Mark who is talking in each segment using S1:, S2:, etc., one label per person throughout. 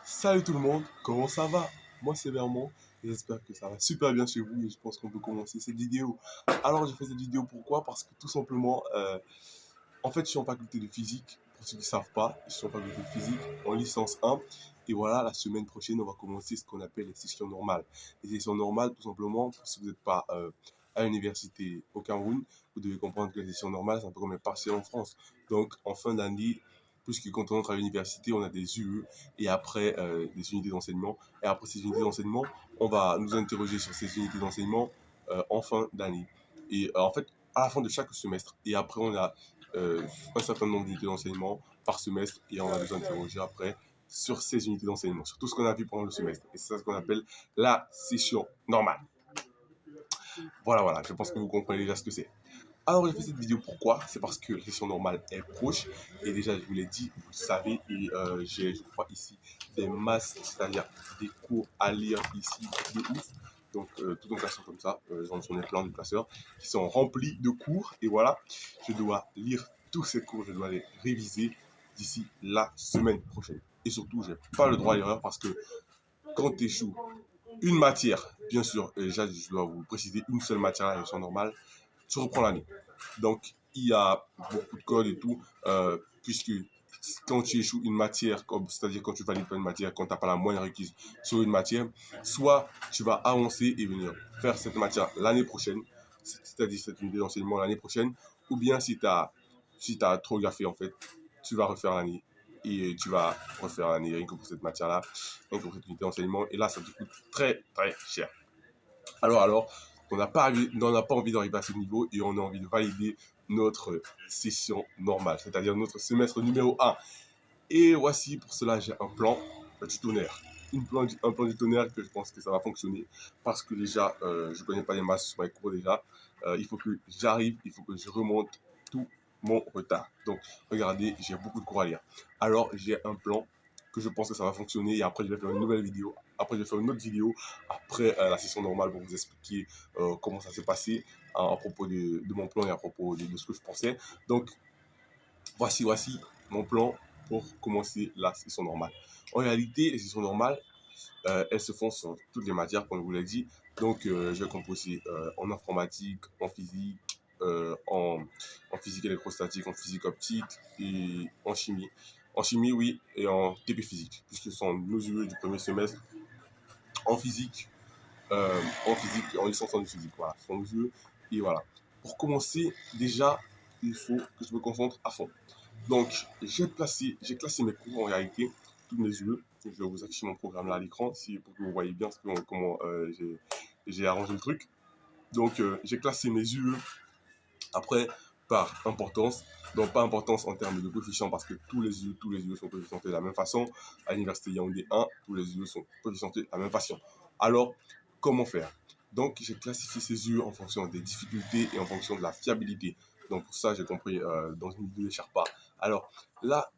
S1: Salut tout le monde, comment ça va? Moi c'est Vermont et j'espère que ça va super bien chez vous et je pense qu'on peut commencer cette vidéo. Alors j'ai fait cette vidéo pourquoi? Parce que tout simplement, en fait je suis en faculté de physique, pour ceux qui ne savent pas, je suis en faculté de physique en licence 1 et voilà, la semaine prochaine on va commencer ce qu'on appelle les sessions normales. Les sessions normales tout simplement, si vous n'êtes pas à l'université au Cameroun, vous devez comprendre que les sessions normales c'est un peu comme les partiels en France. Donc en fin d'année, puisque quand on entre à l'université, on a des UE et après des unités d'enseignement. Et après ces unités d'enseignement, on va nous interroger sur ces unités d'enseignement en fin d'année. Et en fait, à la fin de chaque semestre. Et après, on a un certain nombre d'unités d'enseignement par semestre et on va nous interroger après sur ces unités d'enseignement, sur tout ce qu'on a vu pendant le semestre. Et c'est ça ce qu'on appelle la session normale. Voilà, voilà, je pense que vous comprenez déjà ce que c'est. Alors, j'ai fait cette vidéo pourquoi? C'est parce que la session normale est proche. Et déjà, je vous l'ai dit, vous le savez, et j'ai, je crois, ici des masses, c'est-à-dire des cours à lire ici de ouf. Donc, tout un classeur comme ça, j'en ai plein de classeurs qui sont remplis de cours. Et voilà, je dois lire tous ces cours, je dois les réviser d'ici la semaine prochaine. Et surtout, j'ai pas le droit à l'erreur parce que quand tu échoues une matière, bien sûr, déjà, je dois vous préciser une seule matière à la session normale, tu reprends l'année. Donc, il y a beaucoup de codes et tout, puisque quand tu échoues une matière, c'est-à-dire quand tu valides pas une matière, quand tu n'as pas la moyenne requise sur une matière, soit tu vas avancer et venir faire cette matière l'année prochaine, c'est-à-dire cette unité d'enseignement l'année prochaine, ou bien si t'as trop gaffé en fait, tu vas refaire l'année et tu vas refaire l'année rien que pour cette matière-là, rien que pour cette unité d'enseignement, et là ça te coûte très très cher. Alors, on n'a pas envie d'arriver à ce niveau et on a envie de valider notre session normale, c'est-à-dire notre semestre numéro 1. Et voici, pour cela, j'ai un plan du tonnerre. Un plan du tonnerre que je pense que ça va fonctionner parce que déjà, je ne connais pas les masses sur mes cours déjà. Il faut que j'arrive, il faut que je remonte tout mon retard. Donc, regardez, j'ai beaucoup de cours à lire. Alors, j'ai un plan que je pense que ça va fonctionner et après, je vais faire une nouvelle vidéo. Après, je vais faire une autre vidéo après la session normale pour vous expliquer comment ça s'est passé à propos de mon plan et à propos de ce que je pensais. Donc, voici mon plan pour commencer la session normale. En réalité, les sessions normales, elles se font sur toutes les matières, comme je vous l'ai dit. Donc, je vais composer en informatique, en physique, en physique électrostatique, en physique optique et en chimie. En chimie, oui, et en TP physique, puisque ce sont nos UE du premier semestre en physique, en licence en physique. Voilà, ce sont nos UE. Et voilà. Pour commencer, déjà, il faut que je me concentre à fond. Donc, j'ai classé mes cours en réalité, tous mes yeux. Je vais vous afficher mon programme là à l'écran pour que vous voyez bien comment j'ai arrangé le truc. Donc, j'ai classé mes yeux après par importance. Donc, pas importance en termes de coefficient parce que tous les yeux sont coefficientés de la même façon. À l'université Yaoundé 1, tous les yeux sont coefficientés de la même façon. Alors, comment faire? Donc, j'ai classifié ces yeux en fonction des difficultés et en fonction de la fiabilité. Donc, pour ça, j'ai compris dans une vidéo de Sherpa. Alors, là,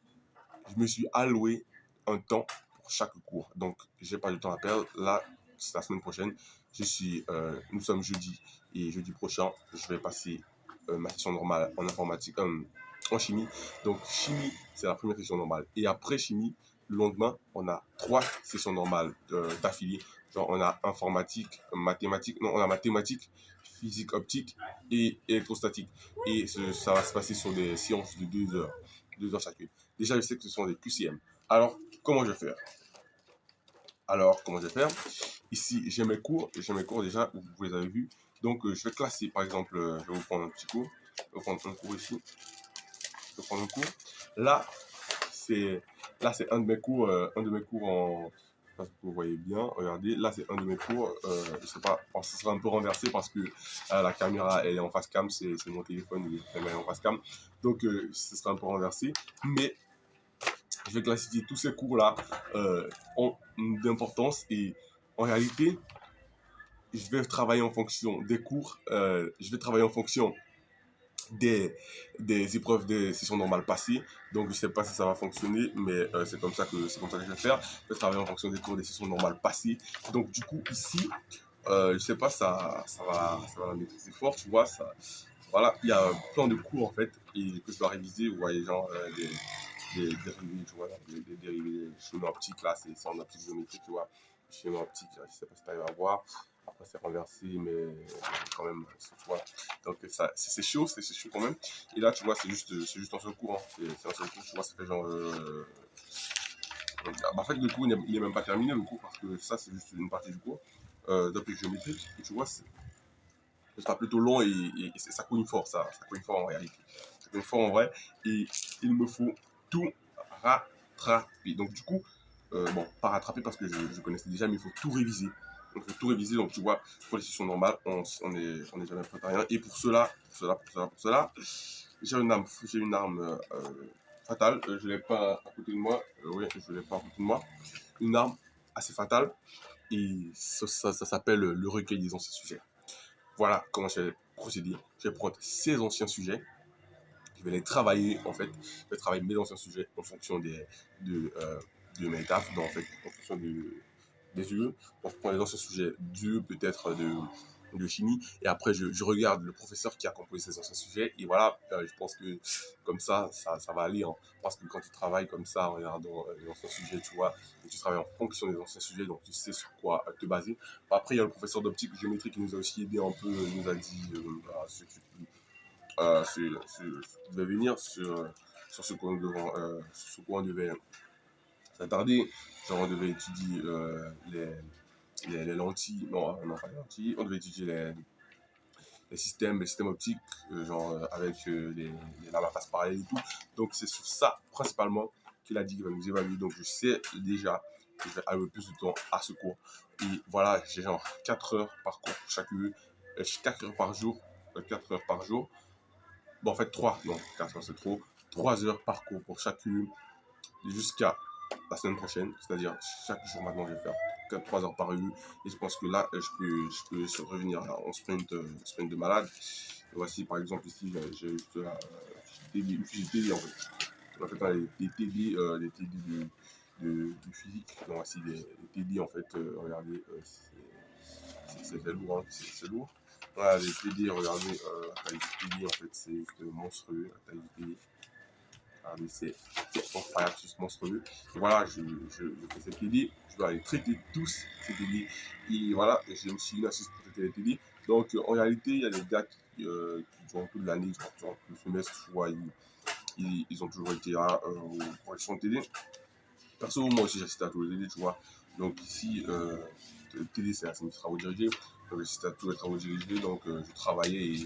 S1: je me suis alloué un temps pour chaque cours. Donc, j'ai pas de temps à perdre. Là, c'est la semaine prochaine. Nous sommes jeudi et jeudi prochain, je vais passer ma session normale en informatique, en chimie. Donc, chimie, c'est la première session normale. Et après chimie, le lendemain, on a 3 sessions normales d'affilée. Genre, on a informatique, mathématiques, non, on a mathématiques, physique optique et électrostatique. Et ça va se passer sur des séances de 2 heures, 2 heures chacune. Déjà, je sais que ce sont des QCM. Alors, comment je vais faire? Ici, j'ai mes cours déjà, vous les avez vus. Donc, je vais classer, par exemple, je vais vous prendre un petit cours. Je vais prendre un cours ici. Je vais prendre un cours. Là, c'est, c'est un de mes cours en, je sais pas si vous voyez bien, regardez, là c'est un de mes cours, je sais pas, ce sera un peu renversé parce que la caméra elle est en face cam, c'est mon téléphone, la caméra est en face cam, donc ce sera un peu renversé, mais je vais classifier tous ces cours-là d'importance et en réalité, je vais travailler en fonction des cours, je vais travailler en fonction des, des épreuves de session normale passées. Donc, je sais pas si ça va fonctionner, mais c'est comme ça que je vais faire. Je vais travailler en fonction des cours des sessions normales passées. Donc, du coup, ici, je sais pas, ça va la maîtriser fort, tu vois. Voilà, il y a plein de cours en fait et que je dois réviser. Vous voyez, genre, des dérivés, tu vois, des dérivés, des schémas optiques, là, c'est en optique géométrique, tu vois. Schéma optique, je sais pas si tu arrives à voir. Après, c'est renversé, mais quand même, tu vois. Donc, ça, c'est chaud, c'est chaud quand même. Et là, tu vois, c'est juste un seul cours, hein. C'est un seul cours, tu vois, ça fait genre. En fait, le cours, il n'est même pas terminé, le cours, parce que ça, c'est juste une partie du cours d'optique géométrique. Et tu vois, ce sera plutôt long et ça cogne fort, ça cogne fort en réalité. Ça cogne fort en vrai. Et il me faut tout rattraper. Donc, du coup, bon, pas rattraper parce que je connaissais déjà, mais il faut tout réviser. Donc, il faut tout réviser. Donc, tu vois, pour les sessions normales, on est jamais prêt à rien. Et pour cela, j'ai une arme fatale. Je ne l'ai pas à côté de moi. Oui, je ne l'ai pas à côté de moi. Une arme assez fatale. Et ça s'appelle le recueil des anciens sujets. Voilà comment je vais procéder. Je vais prendre ces anciens sujets, je vais les travailler en fait. Je vais travailler mes anciens sujets en fonction de mes tafs, en fait, en fonction des UE. Donc, je prends les anciens sujets d'UE, peut-être de chimie, et après je regarde le professeur qui a composé ces anciens sujets, et voilà, je pense que comme ça va aller, hein, parce que quand tu travailles comme ça en regardant les anciens sujets, tu vois, et tu travailles en fonction des anciens sujets, donc tu sais sur quoi te baser. Après, il y a le professeur d'optique géométrie qui nous a aussi aidé un peu, nous a dit ce qui devait venir, sur ce qu'on devait s'attarder. Genre, on devait étudier les lentilles, non, pas les lentilles, on devait étudier les systèmes optiques, genre avec les lames à face parallèle et tout. Donc, c'est sur ça, principalement, qu'il a dit qu'il va nous évaluer. Donc, je sais déjà que je vais allouer plus de temps à ce cours. Et voilà, j'ai genre 4 heures par cours pour chaque UE, 4 heures par jour, 4 heures par jour. Bon, en fait, 3, non, 4 heures, c'est trop. 3 heures par cours pour chacune jusqu'à la semaine prochaine. C'est-à-dire, chaque jour maintenant, je vais faire 3 heures par rue. Et je pense que là, je peux revenir en sprint de malade. Et voici, par exemple, ici, j'ai juste une fiche TD en fait. En fait, les TD, les TD du physique. Donc, voici les TD en fait. Regardez, c'est lourd, hein, c'est lourd. Voilà, les TD, regardez, la taille du TD, en fait, c'est juste monstrueux, la taille du TD. Regardez, c'est incroyable, c'est monstrueux. Et voilà, je fais ces TD, je dois les traiter tous, ces TD. Et voilà, j'ai aussi une astuce pour traiter les TD. Donc, en réalité, il y a des gars qui durant toute l'année, durant tout le semestre, tu vois, ils ont toujours été là pour les TD. Perso, moi aussi, j'assiste à tous les TD, tu vois. Donc, ici, le TD, c'est des travaux dirigés. Donc, j'assiste à tous les travaux dirigés. Donc, je travaillais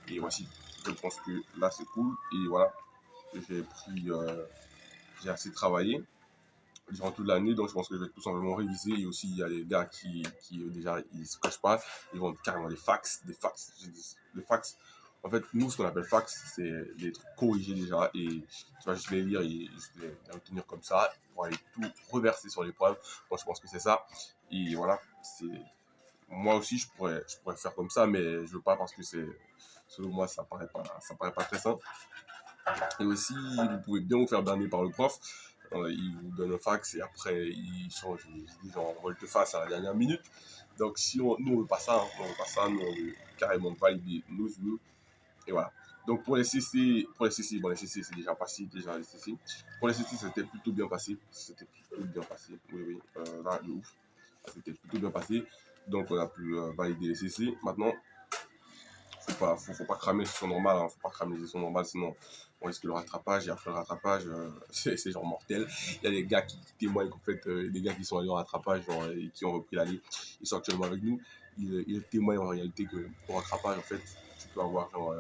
S1: et voici. Je pense que là, c'est cool. Et voilà, j'ai assez travaillé durant toute l'année, donc je pense que je vais tout simplement réviser. Et aussi, il y a des gars qui déjà, ils se cachent pas, ils vont carrément des fax. Les fax, en fait, nous, ce qu'on appelle fax, c'est des trucs corrigés déjà, et tu vas juste les lire et juste les retenir comme ça, pour aller tout reverser sur l'épreuve. Donc, je pense que c'est ça. Et voilà, moi aussi, je pourrais faire comme ça, mais je veux pas parce que selon moi, ça paraît pas très simple. Et aussi, vous pouvez bien vous faire berner par le prof. Il vous donne un fax et après, il change. Il dit genre volte-face à la dernière minute. Donc, si nous, on veut pas ça, hein, nous, on veut carrément valider nos UE. Et voilà. Donc, bon, les CC, c'est déjà passé, déjà les CC. Pour les CC, c'était plutôt bien passé. C'était plutôt bien passé. Oui, oui, là, de ouf. C'était plutôt bien passé. Donc, on a pu valider les CC. Maintenant, faut pas cramer les sessions normales, hein, faut pas cramer les sessions normales, sinon on risque le rattrapage, et après le rattrapage, c'est genre mortel. Il y a des gars qui témoignent qu'en fait, des gars qui sont allés au rattrapage, genre, et qui ont repris l'année, ils sont actuellement avec nous, ils témoignent en réalité qu'au rattrapage, en fait, tu peux avoir genre,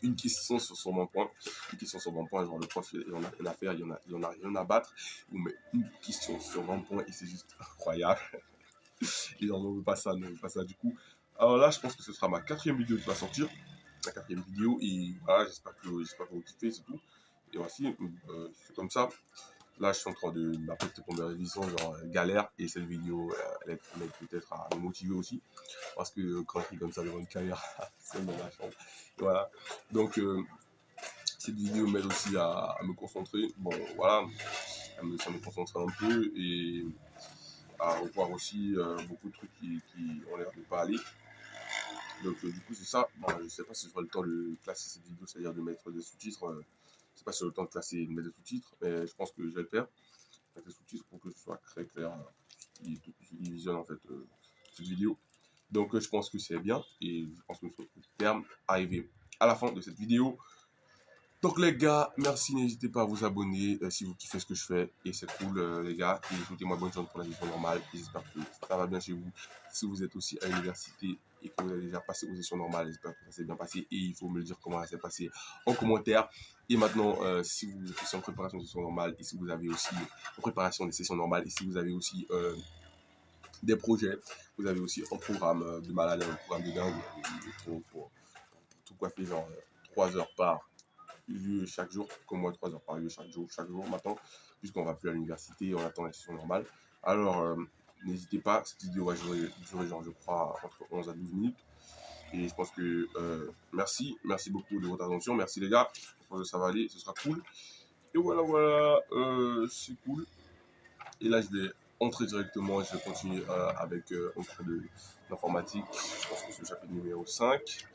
S1: une question sur son bon point, genre le prof, il en a rien à faire, il en a rien à battre, il vous met une question sur 20 points et c'est juste incroyable. Et on ne veut pas ça, on ne veut pas ça du coup. Alors là, je pense que ce sera ma 4e vidéo qui va sortir. La 4e vidéo. Et voilà, j'espère que vous kiffez, c'est tout. Et voici, c'est comme ça. Là, je suis en train de ma petite première révision, genre galère. Et cette vidéo, elle aide peut-être à me motiver aussi. Parce que quand je suis comme ça devant une caméra, c'est dans la chambre. Et voilà. Donc, cette vidéo m'aide aussi à me concentrer. Bon, voilà. Ça me concentrer un peu. Et à revoir aussi beaucoup de trucs qui ont l'air de pas aller. Donc du coup c'est ça. Bon, je sais pas si j'aurai le temps de classer cette vidéo, c'est-à-dire de mettre des sous-titres Je sais pas si j'ai le temps de classer, de mettre des sous-titres, mais je pense que je vais le faire. Mettre des sous-titres pour que ce soit très clair qui visionne en fait cette vidéo. Donc je pense que c'est bien et je pense que nous sommes au terme, arrivé à la fin de cette vidéo. Donc les gars, merci, n'hésitez pas à vous abonner si vous kiffez ce que je fais et c'est cool les gars. Et souhaitez-moi bonne chance pour la session normale et j'espère que ça va bien chez vous. Si vous êtes aussi à l'université et que vous avez déjà passé aux sessions normales, j'espère que ça s'est bien passé et il faut me le dire comment ça s'est passé en commentaire. Et maintenant, si vous êtes aussi en préparation des sessions normales et si vous avez aussi en préparation des sessions normales et si vous avez aussi des projets, vous avez aussi un programme de malade, un programme de dingue pour tout coiffer genre 3 heures par lieu chaque jour, comme moi 3 heures par lieu chaque jour maintenant, puisqu'on va plus à l'université, on attend la session normale. Alors, n'hésitez pas, cette vidéo va durer genre, je crois, entre 11 à 12 minutes. Et je pense que merci beaucoup de votre attention, merci les gars, je pense que ça va aller, ce sera cool. Et voilà, c'est cool. Et là, je vais entrer directement, je vais continuer avec un cours d'informatique. Je pense que c'est le chapitre numéro 5.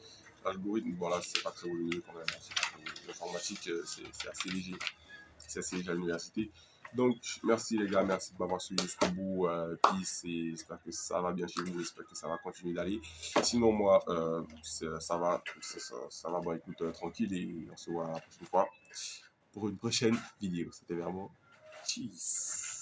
S1: L'algorithme, voilà, c'est pas très volumineux quand même. L'informatique, c'est assez léger. C'est assez léger à l'université. Donc, merci les gars, merci de m'avoir suivi jusqu'au bout. Peace et j'espère que ça va bien chez vous. J'espère que ça va continuer d'aller. Sinon, moi, ça va. Ça va, bon, écoute, tranquille et on se voit la prochaine fois pour une prochaine vidéo. C'était vraiment cheese.